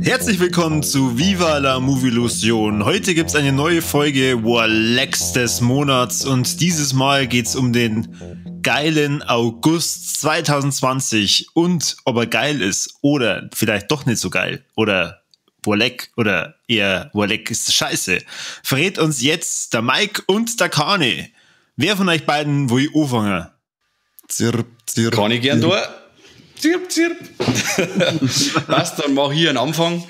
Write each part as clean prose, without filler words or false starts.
Herzlich willkommen zu Viva la Movielusion. Heute gibt's eine neue Folge Warlex des Monats und dieses Mal geht's um den geilen August 2020 und ob er geil ist oder vielleicht doch nicht so geil oder Warleck oder eher Warleck ist scheiße. Verrät uns jetzt der Mike und der Kani. Wer von euch beiden will anfangen? Zirp, zirp. Kann ich gern da. Zirp, zirp. Passt, dann mach ich einen Anfang.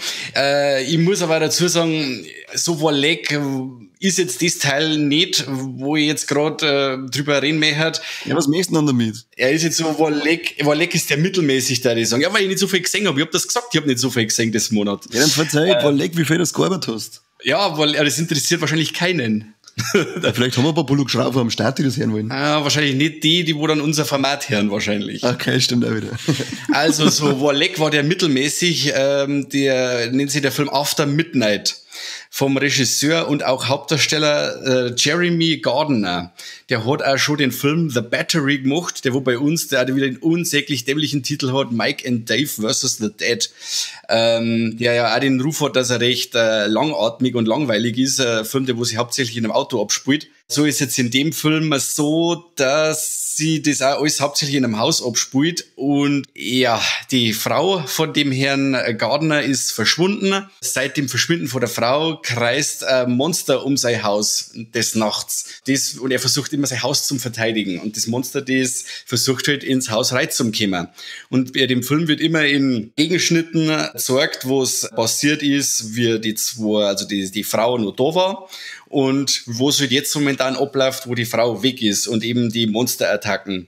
Ich muss aber dazu sagen, so Warleck ist jetzt das Teil nicht, wo ich jetzt gerade drüber reden möchte. Ja, was möchtest du denn damit? Er ist jetzt so Warleck ist der mittelmäßig, da ich sagen. Ja, weil ich nicht so viel gesehen habe. Ich habe das gesagt, ich habe nicht so viel gesehen das Monat. Ja, dann verzeih, Warleck, wie viel du gearbeitet hast. Ja, weil das interessiert wahrscheinlich keinen. Ja, vielleicht haben wir ein paar Bullock-Schrauber am Start, die das hören wollen. Wahrscheinlich nicht die wo dann unser Format hören, wahrscheinlich. Okay, stimmt auch wieder. Also so Warleck war der mittelmäßig, der nennt sich der Film After Midnight vom Regisseur und auch Hauptdarsteller Jeremy Gardner. Der hat auch schon den Film The Battery gemacht, der wo bei uns, der wieder den unsäglich dämlichen Titel hat, Mike and Dave vs. The Dead. Der ja auch den Ruf hat, dass er recht langatmig und langweilig ist. Ein Film, der wo sich hauptsächlich in einem Auto abspielt. So ist jetzt in dem Film so, dass sie das auch alles hauptsächlich in einem Haus abspielt. Und ja, die Frau von dem Herrn Gardner ist verschwunden. Seit dem Verschwinden von der Frau kreist ein Monster um sein Haus des Nachts. Und er versucht immer sein Haus zu verteidigen. Und das Monster, das versucht halt ins Haus reinzukommen. Und bei dem Film wird immer in Gegenschnitten gezeigt, wo es passiert ist, wie die zwei, also die Frau noch da war. Und wo es halt jetzt momentan abläuft, wo die Frau weg ist und eben die Monsterattacken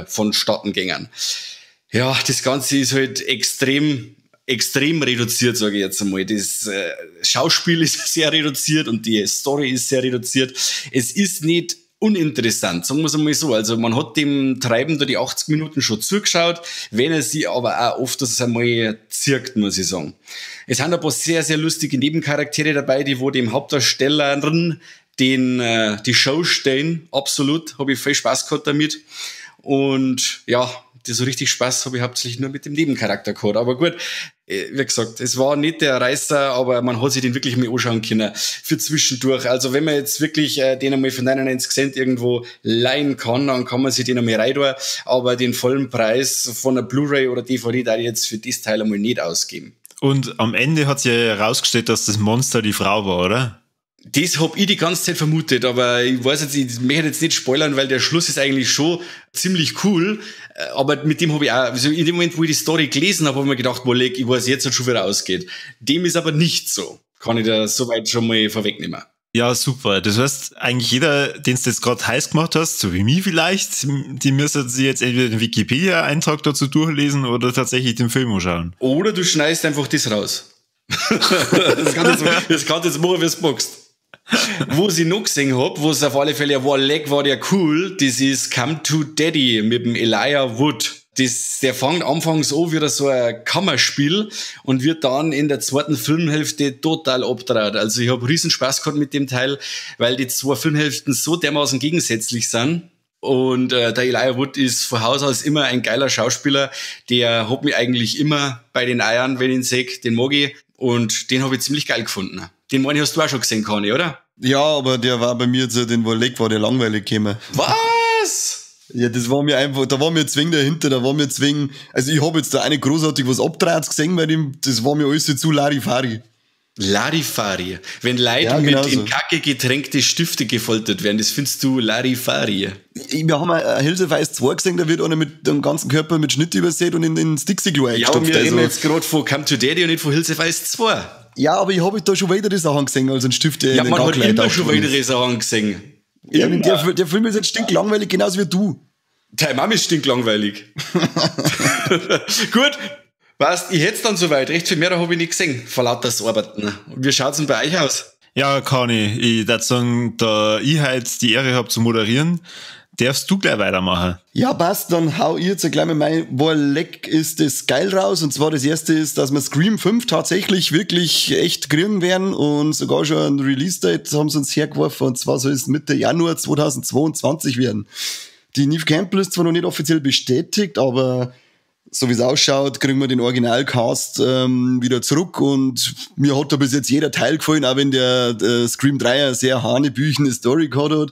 vonstatten gingen. Ja, das Ganze ist halt extrem reduziert, sage ich jetzt einmal. Das Schauspiel ist sehr reduziert und die Story ist sehr reduziert. Es ist nicht uninteressant, sagen wir es einmal so. Also man hat dem Treiben da die 80 Minuten schon zugeschaut, wenn er sie aber auch oft das einmal zirkt, muss ich sagen. Es sind ein paar sehr, sehr lustige Nebencharaktere dabei, die wo dem Hauptdarstellerin die Show stellen. Absolut, habe ich viel Spaß gehabt damit. Und ja, so richtig Spaß habe ich hauptsächlich nur mit dem Nebencharakter gehabt. Aber gut, wie gesagt, es war nicht der Reißer, aber man hat sich den wirklich mal anschauen können für zwischendurch. Also wenn man jetzt wirklich den einmal für 99 Cent irgendwo leihen kann, dann kann man sich den einmal reintun. Aber den vollen Preis von einer Blu-ray oder DVD darf ich jetzt für das Teil einmal nicht ausgeben. Und am Ende hat sich ja herausgestellt, dass das Monster die Frau war, oder? Das hab ich die ganze Zeit vermutet, aber ich weiß jetzt, ich möchte jetzt nicht spoilern, weil der Schluss ist eigentlich schon ziemlich cool, aber mit dem habe ich auch, also in dem Moment, wo ich die Story gelesen habe, habe ich mir gedacht, Warleck, ich weiß jetzt schon, wie er ausgeht. Dem ist aber nicht so. Kann ich da soweit schon mal vorwegnehmen. Ja, super. Das heißt, eigentlich jeder, den du jetzt gerade heiß gemacht hast, so wie mich vielleicht, die müssen sich jetzt entweder den Wikipedia-Eintrag dazu durchlesen oder tatsächlich den Film anschauen. Oder du schneidest einfach das raus. Das kannst du jetzt machen, wie du magst. Wo ich noch gesehen hab, wo es auf alle Fälle Warleck war, der cool, das ist Come to Daddy mit dem Elijah Wood. Der fängt anfangs an wie so ein Kammerspiel und wird dann in der zweiten Filmhälfte total abgedreht. Also ich habe riesen Spaß gehabt mit dem Teil, weil die zwei Filmhälften so dermaßen gegensätzlich sind. Und der Elijah Wood ist von Haus aus immer ein geiler Schauspieler. Der hat mich eigentlich immer bei den Eiern, wenn ich ihn sehe, den mag ich. Und den habe ich ziemlich geil gefunden. Den meine hast du auch schon gesehen, Kani, oder? Ja, aber der war bei mir jetzt, den Warleck war der langweilig gekommen. Was? Ja, das war mir einfach, da war mir Zwing dahinter, also ich habe jetzt da eine großartig was abgedreht gesehen bei dem, das war mir alles so zu Larifari. Larifari. Wenn Leute mit in Kacke getränkte Stifte gefoltert werden, das findest du Larifari. Wir haben ein Hilsefeist 2 gesehen, da wird einer mit dem ganzen Körper mit Schnitt übersät und in den Sticksy-Glue eingestopft. Ja, wir reden jetzt gerade von Come to Daddy und nicht von Hilsefeist 2. Ja, aber ich habe da schon weitere Sachen gesehen als ein Stift, der ja, man hat immer schon weitere Sachen gesehen. Ja, der Film ist jetzt stinklangweilig, genauso wie du. Deine Mama ist stinklangweilig. Gut, passt, ich hätte es dann soweit. Recht viel mehr habe ich nicht gesehen, vor lauter Arbeiten. Wie schaut's denn bei euch aus? Ja, Kani, ich würde sagen, da ich heute die Ehre habe zu moderieren, darfst du gleich weitermachen. Ja, passt, dann hau ich jetzt gleich mal mein Leck ist das geil raus. Und zwar das erste ist, dass wir Scream 5 tatsächlich wirklich echt kriegen werden und sogar schon ein Release-Date haben sie uns hergeworfen und zwar soll es Mitte Januar 2022 werden. Die Neve Campbell ist zwar noch nicht offiziell bestätigt, aber so wie es ausschaut, kriegen wir den Originalcast wieder zurück und mir hat da bis jetzt jeder Teil gefallen, auch wenn der Scream 3 eine sehr hanebüchene Story gehabt hat.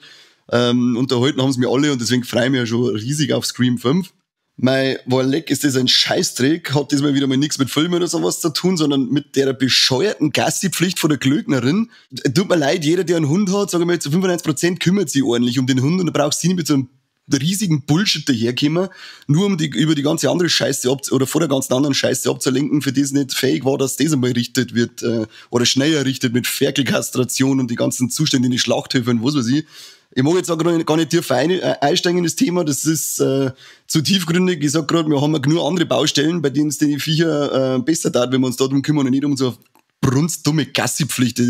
Unterhalten haben sie mir alle und deswegen freue ich mich ja schon riesig auf Scream 5. Mein Leck ist das ein Scheißdreck, hat diesmal wieder mal nichts mit Filmen oder sowas zu tun, sondern mit der bescheuerten Gassi-Pflicht von der Glöcknerin. Tut mir leid, jeder, der einen Hund hat, sagen wir mal zu 95% kümmert sich ordentlich um den Hund und da brauchst du nicht mit so einem riesigen Bullshit daherkommen, nur um über die ganze andere Scheiße oder vor der ganzen anderen Scheiße abzulenken, für die es nicht fähig war, dass das einmal errichtet wird oder schnell errichtet mit Ferkelkastration und die ganzen Zustände in die Schlachthöfe und was weiß ich. Ich mag jetzt auch gar nicht tief einsteigen in das Thema, das ist zu tiefgründig. Ich sag gerade, wir haben ja genug andere Baustellen, bei denen es die Viecher besser tat, wenn wir uns darum kümmern und nicht um so brunstdumme Gassipflicht.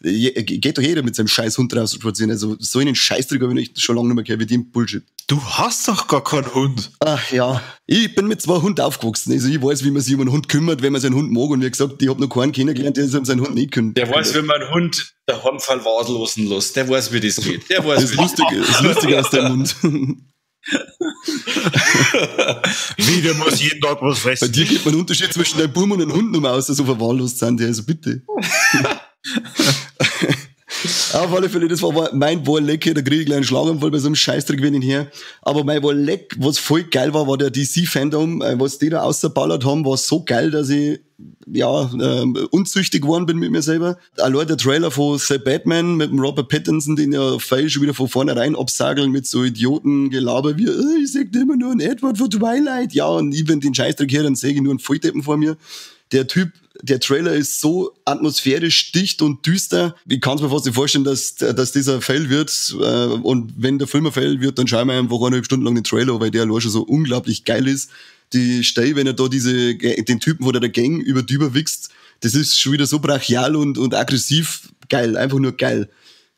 Geht doch jeder mit seinem scheiß Hund raus spazieren. Also so einen Scheißdreck habe ich schon lange nicht mehr gehört wie dem Bullshit. Du hast doch gar keinen Hund. Ach ja, ich bin mit 2 Hunden aufgewachsen. Also ich weiß, wie man sich um einen Hund kümmert, wenn man seinen Hund mag. Und wie gesagt, ich habe noch keinen kennengelernt, der sich um seinen Hund nicht kümmert. Der weiß, wenn man einen Hund daheim verwahrlosen lässt. Der weiß, wie das geht. Der weiß, das ist lustig aus deinem Mund. Wieder muss jeden Tag was fressen. Bei dir gibt man einen Unterschied zwischen einem Buben und einem Hund nur aus, so verwahrlost sind die. Also bitte. Auf alle Fälle, das war mein Leck, da kriege ich gleich einen Schlaganfall bei so einem Scheißdreck wie her. Aber mein Leck, was voll geil war der DC-Fandom, was die da ausgeballert haben, war so geil, dass ich unzüchtig geworden bin mit mir selber. Allein der Trailer von The Batman mit dem Robert Pattinson, den ja Faye schon wieder von vornherein absageln mit so Idiotengelaber wie, ich sag dir immer nur ein Edward von Twilight. Ja, und ich, wenn den Scheißdreck her, dann sehe ich nur einen Volldeppen vor mir. Der Trailer ist so atmosphärisch dicht und düster. Ich kann es mir fast nicht vorstellen, dass dieser Fail wird. Und wenn der Film ein Fail wird, dann schauen wir einfach 1,5 Stunden lang den Trailer, weil der allein schon so unglaublich geil ist. Die Stelle, wenn er da den Typen, wo der Gang über wichst, das ist schon wieder so brachial und aggressiv geil. Einfach nur geil.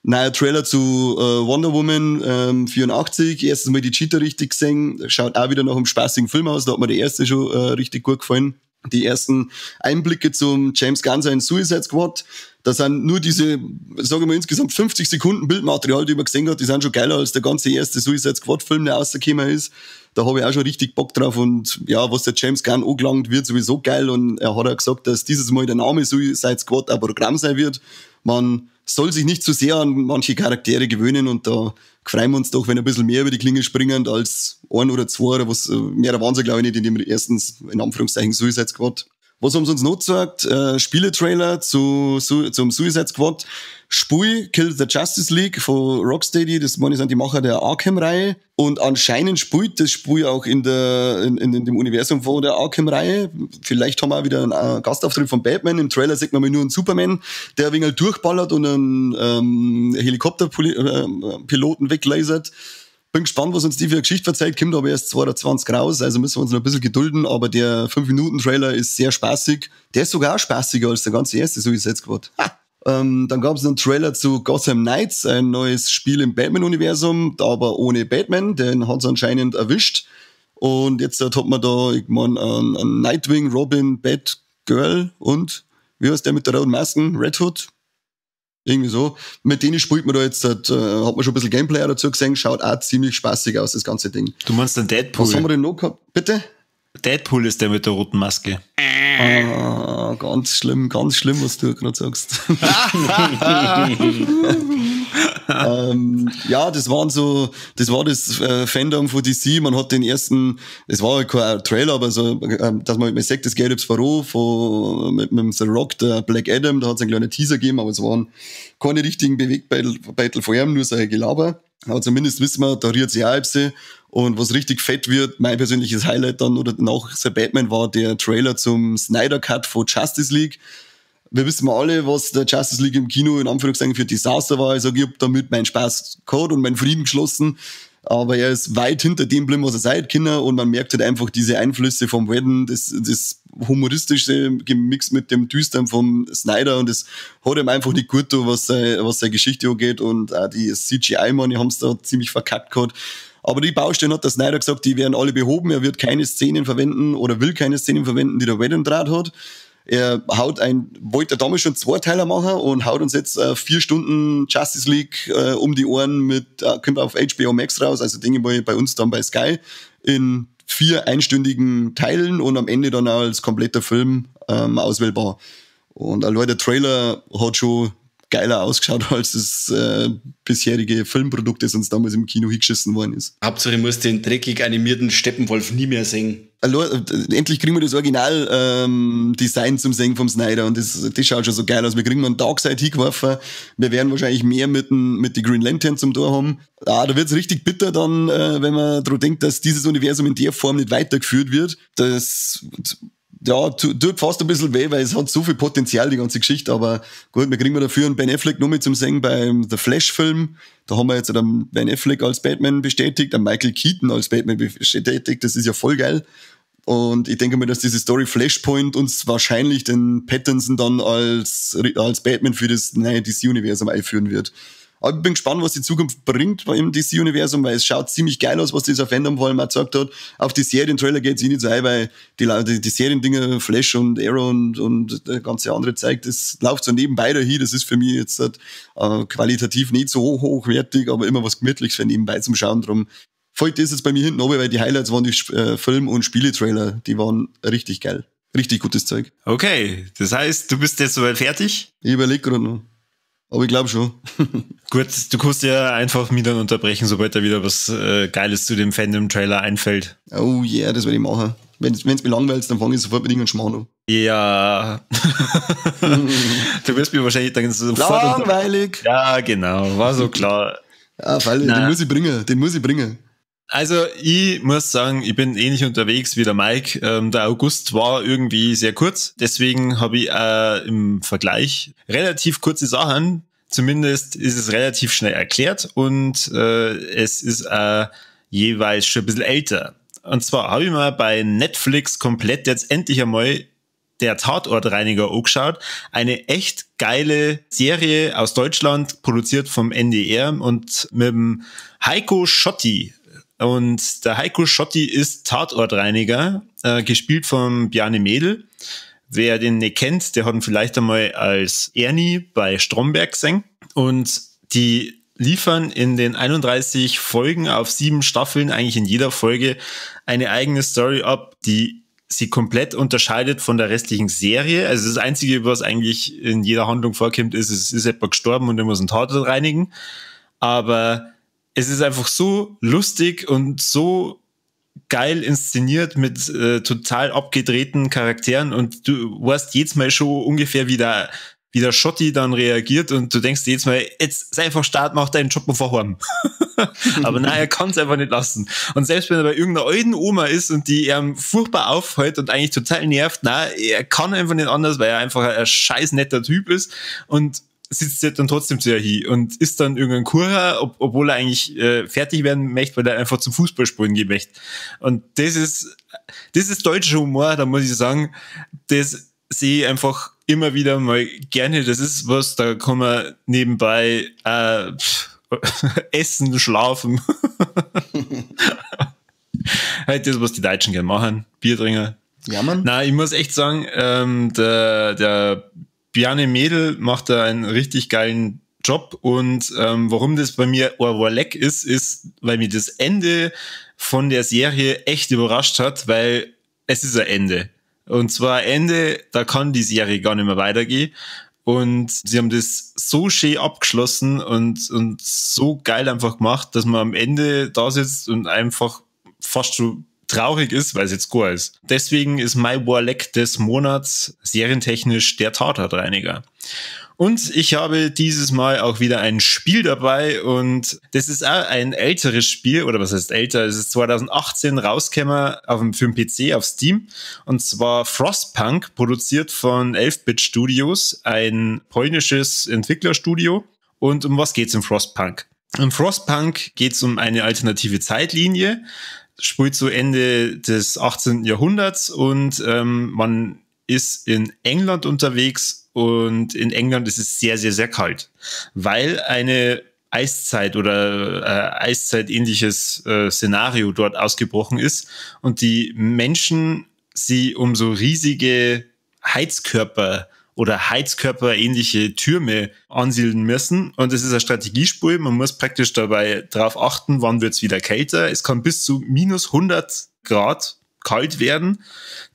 Neuer Trailer zu Wonder Woman 84. Erstens mal die Cheetah richtig gesehen. Schaut auch wieder nach einem spaßigen Film aus. Da hat mir der erste schon richtig gut gefallen. Die ersten Einblicke zum James Gunn sein Suicide Squad, da sind nur diese, sagen wir mal, insgesamt 50 Sekunden Bildmaterial, die man gesehen hat, die sind schon geiler als der ganze erste Suicide Squad Film, der rausgekommen ist. Da habe ich auch schon richtig Bock drauf und ja, was der James Gunn angelangt, wird sowieso geil und er hat auch gesagt, dass dieses Mal der Name Suicide Squad ein Programm sein wird. Man soll sich nicht zu sehr an manche Charaktere gewöhnen und da freuen wir uns doch, wenn ein bisschen mehr über die Klinge springen als 1 oder 2 oder was, mehr waren sie glaube ich nicht in dem ersten, in Anführungszeichen, Suicide Squad. Was haben sie uns noch gesagt? Spieletrailer zum Suicide Squad. Spui, Kill the Justice League von Rocksteady, das meine ich sind die Macher der Arkham-Reihe. Und anscheinend spielt das Spiel auch in dem Universum von der Arkham-Reihe. Vielleicht haben wir auch wieder einen Gastauftritt von Batman. Im Trailer sieht man mal nur einen Superman, der ein wenig durchballert und einen Helikopterpiloten weglasert. Bin gespannt, was uns die für eine Geschichte erzählt. Kommt aber erst 22 raus, also müssen wir uns noch ein bisschen gedulden. Aber der 5-Minuten-Trailer ist sehr spaßig. Der ist sogar auch spaßiger als der ganze erste Suicide Squad. Dann gab es einen Trailer zu Gotham Knights, ein neues Spiel im Batman-Universum, aber ohne Batman. Den hat es anscheinend erwischt. Und jetzt hat man da, ich meine, einen Nightwing, Robin, Batgirl und, wie heißt der mit der roten Masken? Red Hood? Irgendwie so. Mit denen spielt man da jetzt, hat man schon ein bisschen Gameplay dazu gesehen, schaut auch ziemlich spaßig aus, das ganze Ding. Du meinst den Deadpool? Was haben wir denn noch gehabt? Bitte? Deadpool ist der mit der roten Maske. Ah, ganz schlimm, was du gerade sagst. Ja, das war das Fandom von DC. Man hat den ersten, das war halt kein Trailer, aber so, dass man sagt, das geht jetzt mit The Rock, der Black Adam, da hat es einen kleinen Teaser gegeben, aber es waren keine richtigen Bewegbattle vor ihm, nur solche Gelaber. Aber zumindest wissen wir, da rührt sich auch etwas. Und was richtig fett wird, mein persönliches Highlight dann oder nach The Batman war der Trailer zum Snyder Cut von Justice League. Wir wissen alle, was der Justice League im Kino in Anführungszeichen für Desaster war. Also ich habe damit meinen Spaß gehabt und meinen Frieden geschlossen. Aber er ist weit hinter dem bleiben, was er sein kann. Und man merkt halt einfach diese Einflüsse vom Whedon, das humoristische gemixt mit dem Düstern vom Snyder. Und das hat ihm einfach nicht gut getan, was seine Geschichte angeht. Und auch die CGI-Money haben es da ziemlich verkackt gehabt. Aber die Baustellen hat der Snyder gesagt, die werden alle behoben. Er wird keine Szenen verwenden oder will keine Szenen verwenden, die der Whedon draht hat. Er wollte damals schon 2 Teiler machen und haut uns jetzt 4 Stunden Justice League um die Ohren kommt auf HBO Max raus, also Dinge bei uns dann bei Sky, in 4 einstündigen Teilen und am Ende dann auch als kompletter Film auswählbar. Und allein der Trailer hat schon geiler ausgeschaut, als das bisherige Filmprodukt, das uns damals im Kino hingeschissen worden ist. Hauptsache, ich muss den dreckig animierten Steppenwolf nie mehr sehen. Endlich kriegen wir das Original-Design zum Singen vom Snyder und das schaut schon so geil aus. Wir kriegen einen Darkseid hingeworfen. Wir werden wahrscheinlich mehr mit den Green Lantern zum Tor haben. Da wird's richtig bitter dann, wenn man daran denkt, dass dieses Universum in der Form nicht weitergeführt wird. Das tut fast ein bisschen weh, weil es hat so viel Potenzial, die ganze Geschichte, aber gut, wir kriegen dafür einen Ben Affleck noch mit zum Singen beim The Flash-Film. Da haben wir jetzt einen Ben Affleck als Batman bestätigt, einen Michael Keaton als Batman bestätigt, das ist ja voll geil. Und ich denke mal, dass diese Story Flashpoint uns wahrscheinlich den Pattinson dann als Batman für das neue DC-Universum einführen wird. Aber ich bin gespannt, was die Zukunft bringt im DC-Universum, weil es schaut ziemlich geil aus, was dieser Fandom vor allem auch gesagt hat. Auf die Serientrailer geht es nicht so ein, weil die Seriendinger, Flash und Arrow und der ganze andere zeigt, das läuft so nebenbei dahin. Das ist für mich jetzt qualitativ nicht so hochwertig, aber immer was Gemütliches für nebenbei zum Schauen. Drum folgt das jetzt bei mir hinten runter, weil die Highlights waren die Film- und Spieletrailer. Die waren richtig geil. Richtig gutes Zeug. Okay, das heißt, du bist jetzt soweit fertig? Ich überlege gerade noch. Aber ich glaube schon. Gut, du kannst ja einfach mich dann unterbrechen, sobald da wieder was Geiles zu dem Fandom-Trailer einfällt. Oh yeah, das werde ich machen. Wenn es mich langweilt, dann fange ich sofort mit irgendeinem Schmarrn an. Ja. Du wirst mir wahrscheinlich dann sofort... Langweilig! Ja, genau, war so klar. Ja, Falle, den muss ich bringen. Also ich muss sagen, ich bin ähnlich unterwegs wie der Mike. Der August war irgendwie sehr kurz, deswegen habe ich im Vergleich relativ kurze Sachen. Zumindest ist es relativ schnell erklärt und es ist jeweils schon ein bisschen älter. Und zwar habe ich mal bei Netflix komplett jetzt endlich einmal der Tatortreiniger angeschaut. Eine echt geile Serie aus Deutschland, produziert vom NDR und mit dem Heiko Schotti. Und der Heiko Schotti ist Tatortreiniger, gespielt von Bjarne Mädel. Wer den nicht kennt, der hat ihn vielleicht einmal als Ernie bei Stromberg gesehen. Und die liefern in den 31 Folgen auf 7 Staffeln eigentlich in jeder Folge eine eigene Story ab, die sie komplett unterscheidet von der restlichen Serie. Also das Einzige, was eigentlich in jeder Handlung vorkommt, ist, es ist jemand gestorben und er muss einen Tatort reinigen. Aber es ist einfach so lustig und so geil inszeniert mit total abgedrehten Charakteren und du weißt jedes Mal schon ungefähr, wie der Schotti dann reagiert und du denkst jedes Mal, jetzt sei einfach Start, mach deinen Job mal vorhaben. Aber nein, er kann es einfach nicht lassen. Und selbst wenn er bei irgendeiner alten Oma ist und die ihm furchtbar aufhält und eigentlich total nervt, nein, er kann einfach nicht anders, weil er einfach ein scheiß netter Typ ist und sitzt er dann trotzdem zu ihr hin und ist dann irgendein Kurer, obwohl er eigentlich fertig werden möchte, weil er einfach zum Fußballspielen gehen möchte. Und das ist deutscher Humor, da muss ich sagen, das sehe ich einfach immer wieder mal gerne. Das ist was, da kann man nebenbei essen, schlafen. Halt das, was die Deutschen gerne machen. Bier trinken. Ja, Mann. Nein, ich muss echt sagen, der Bjarne Mädel macht da einen richtig geilen Job und warum das bei mir Leck ist, weil mir das Ende von der Serie echt überrascht hat, weil es ist ein Ende. Und zwar ein Ende, da kann die Serie gar nicht mehr weitergehen. Und sie haben das so schön abgeschlossen und so geil einfach gemacht, dass man am Ende da sitzt und einfach fast schon traurig ist, weil es jetzt gut ist. Deswegen ist mein Warleck des Monats serientechnisch der Tatortreiniger. Und ich habe dieses Mal auch wieder ein Spiel dabei und das ist auch ein älteres Spiel, oder was heißt älter? Es ist 2018 rausgekommen für den PC auf Steam und zwar Frostpunk, produziert von 11-Bit Studios, ein polnisches Entwicklerstudio. Und um was geht's in Frostpunk? In Frostpunk geht's um eine alternative Zeitlinie, spielt zu Ende des 18. Jahrhunderts und man ist in England unterwegs und in England ist es sehr, sehr, sehr kalt, weil eine Eiszeit oder Eiszeit-ähnliches Szenario dort ausgebrochen ist und die Menschen sie um so riesige Heizkörper oder Heizkörper-ähnliche Türme ansiedeln müssen. Und es ist ein Strategiespiel. Man muss praktisch dabei darauf achten, wann wird's wieder kälter. Es kann bis zu minus 100 Grad kalt werden.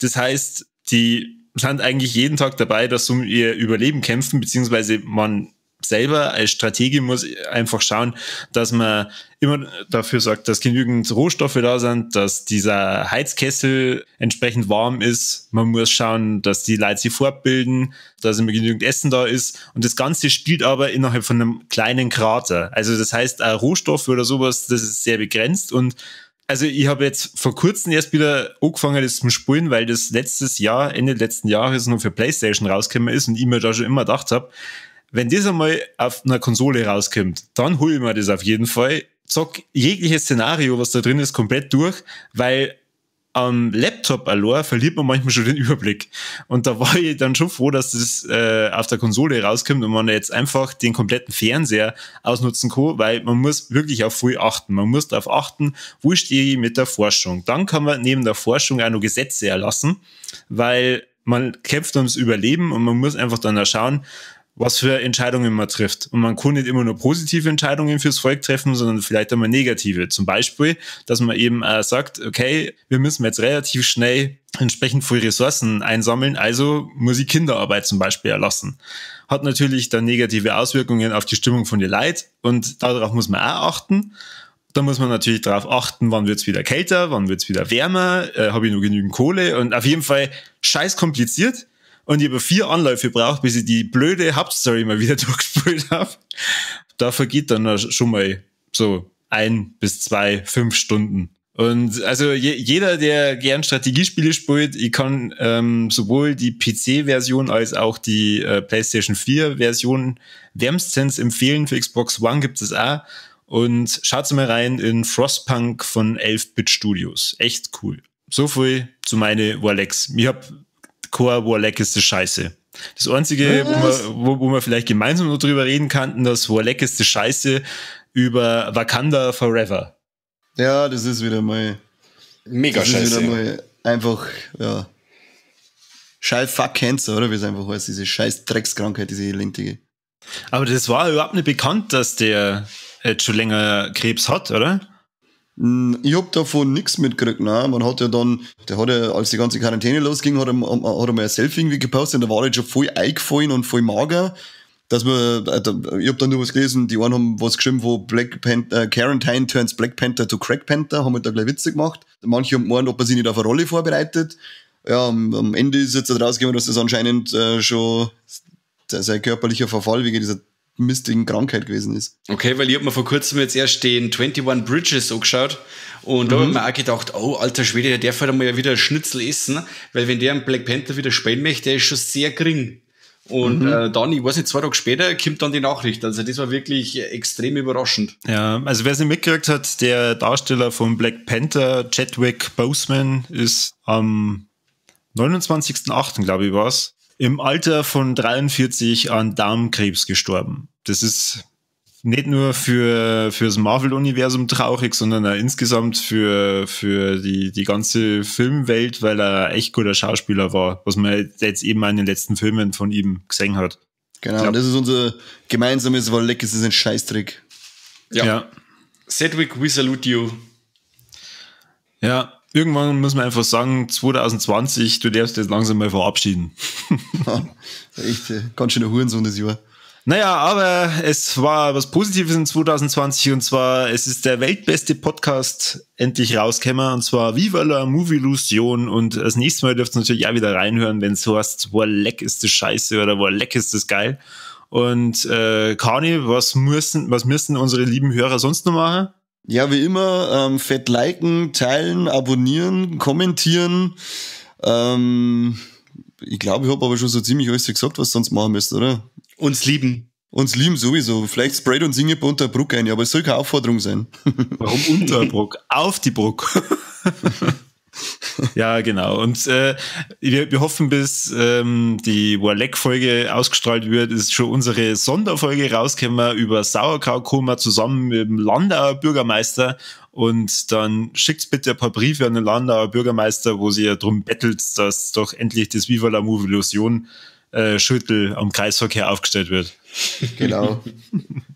Das heißt, die sind eigentlich jeden Tag dabei, dass sie um ihr Überleben kämpfen, beziehungsweise man selber als Stratege muss einfach schauen, dass man immer dafür sorgt, dass genügend Rohstoffe da sind, dass dieser Heizkessel entsprechend warm ist. Man muss schauen, dass die Leute sich fortbilden, dass immer genügend Essen da ist. Und das Ganze spielt aber innerhalb von einem kleinen Krater. Also das heißt, Rohstoffe oder sowas, das ist sehr begrenzt. Und also ich habe jetzt vor kurzem erst wieder angefangen, das zu spielen, weil das Ende letzten Jahres noch für PlayStation rausgekommen ist und ich mir da schon immer gedacht habe, wenn das einmal auf einer Konsole rauskommt, dann hole ich mir das auf jeden Fall. Zock jegliches Szenario, was da drin ist, komplett durch, weil am Laptop allein verliert man manchmal schon den Überblick. Und da war ich dann schon froh, dass das auf der Konsole rauskommt und man jetzt einfach den kompletten Fernseher ausnutzen kann, weil man muss wirklich auf viel achten. Man muss darauf achten, wo stehe ich mit der Forschung. Dann kann man neben der Forschung auch noch Gesetze erlassen, weil man kämpft ums Überleben und man muss einfach dann auch schauen, was für Entscheidungen man trifft. Und man kann nicht immer nur positive Entscheidungen fürs Volk treffen, sondern vielleicht einmal negative. Zum Beispiel, dass man eben sagt, okay, wir müssen jetzt relativ schnell entsprechend viele Ressourcen einsammeln, also muss ich Kinderarbeit zum Beispiel erlassen. Hat natürlich dann negative Auswirkungen auf die Stimmung von den Leuten und darauf muss man auch achten. Da muss man natürlich darauf achten, wann wird's wieder kälter, wann wird's wieder wärmer, habe ich noch genügend Kohle und auf jeden Fall scheiß kompliziert. Und ich habe 4 Anläufe gebraucht, bis ich die blöde Hauptstory mal wieder durchgespielt habe. Da vergeht dann schon mal so 1 bis 2, 5 Stunden. Und also jeder, der gern Strategiespiele spielt, ich kann sowohl die PC-Version als auch die PlayStation 4-Version wärmstens empfehlen. Für Xbox One gibt es auch. Und schaut mal rein in Frostpunk von 11-Bit Studios. Echt cool. So viel zu meine Warlex. Ich habe Warleck ist das Scheiße. Das Einzige, wo wir vielleicht gemeinsam noch drüber reden könnten, das Warleck ist das Scheiße über Wakanda Forever. Ja, das ist wieder mal mega scheiße. Das ist wieder mal einfach, ja. Scheiß Fuck Cancer, oder wie es einfach heißt, diese scheiß Dreckskrankheit, diese elendige. Aber das war überhaupt nicht bekannt, dass der jetzt schon länger Krebs hat, oder? Ich hab davon nichts mitgekriegt, nein. Man hat ja dann, als die ganze Quarantäne losging, hat er mal ein Selfie irgendwie gepostet und da war er schon voll eingefallen und voll mager, dass man, ich hab dann nur was gelesen, die einen haben was geschrieben, wo Black Panther, Quarantine turns Black Panther to Crack Panther, haben halt da gleich Witze gemacht. Manche haben gemeint, ob er sich nicht auf eine Rolle vorbereitet. Ja, am Ende ist jetzt rausgekommen, dass das anscheinend schon sein körperlicher Verfall wegen dieser mistigen Krankheit gewesen ist. Okay, weil ich hab mir vor kurzem jetzt erst den 21 Bridges angeschaut und da hab ich mir auch gedacht, oh, alter Schwede, der darf halt mal ja wieder Schnitzel essen, weil wenn der einen Black Panther wieder spielen möchte, der ist schon sehr gering. Und dann, ich weiß nicht, 2 Tage später kommt dann die Nachricht. Also das war wirklich extrem überraschend. Ja, also wer es nicht mitgekriegt hat, der Darsteller von Black Panther, Chadwick Boseman, ist am 29.08., glaube ich, war's, im Alter von 43 an Darmkrebs gestorben. Das ist nicht nur fürs Marvel-Universum traurig, sondern auch insgesamt für die ganze Filmwelt, weil er echt guter Schauspieler war, was man jetzt eben in den letzten Filmen von ihm gesehen hat. Genau, ja. Das ist unser gemeinsames Warleck, es ist ein Scheißtrick. Ja. Cedric, we salute you. Ja. Irgendwann muss man einfach sagen, 2020, du darfst jetzt langsam mal verabschieden. Echt, ganz schön ein Hurensohn das Jahr. Naja, aber es war was Positives in 2020 und zwar, es ist der weltbeste Podcast endlich rausgekommen und zwar Viva la Movielusion und das nächste Mal dürft ihr natürlich auch wieder reinhören, wenn es so heißt, Warleck ist das Scheiße oder Warleck ist das geil. Und Kani, was müssen unsere lieben Hörer sonst noch machen? Ja, wie immer, fett liken, teilen, abonnieren, kommentieren. Ich glaube, ich habe aber schon so ziemlich alles gesagt, was ihr sonst machen müsst, oder? Uns lieben. Uns lieben sowieso. Vielleicht sprayt uns Inge bei Unterbruck ein, aber es soll keine Aufforderung sein. Warum Unterbruck? Auf die Bruck. Ja, genau. Und wir hoffen, bis die Warleck-Folge ausgestrahlt wird, ist schon unsere Sonderfolge rausgekommen über Sauerkrautkoma zusammen mit dem Landauer Bürgermeister. Und dann schickt's bitte ein paar Briefe an den Landauer Bürgermeister, wo sie ja drum bettelt, dass doch endlich das Viva la Movilusion Schüttel am Kreisverkehr aufgestellt wird. Genau.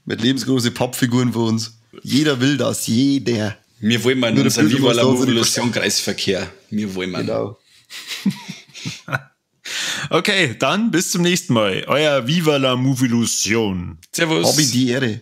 Mit lebensgroße Pappfiguren für uns. Jeder will das, jeder. Wir wollen mal Nur unseren der Viva la Bildung, was da Movilusion Kreisverkehr. Wir wollen mal. Genau. Okay, dann bis zum nächsten Mal. Euer Viva la Movilusion. Servus. Hab ich die Ehre.